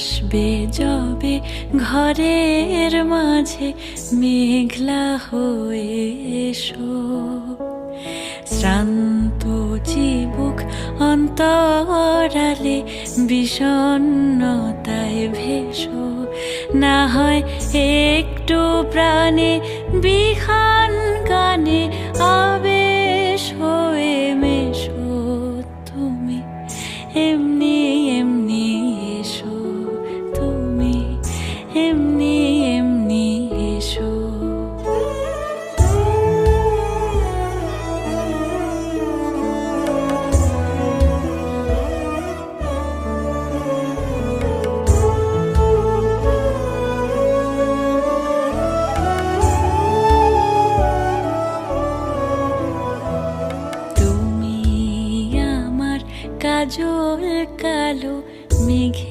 আসবে যবে ঘরের মাঝে মেঘলা হয়ে এসো, শ্রান্ত চিবুক অন্তরালে বিষণ্ণতায় ভেসো, না হয় একটু প্রাণে বিহান গানে আবে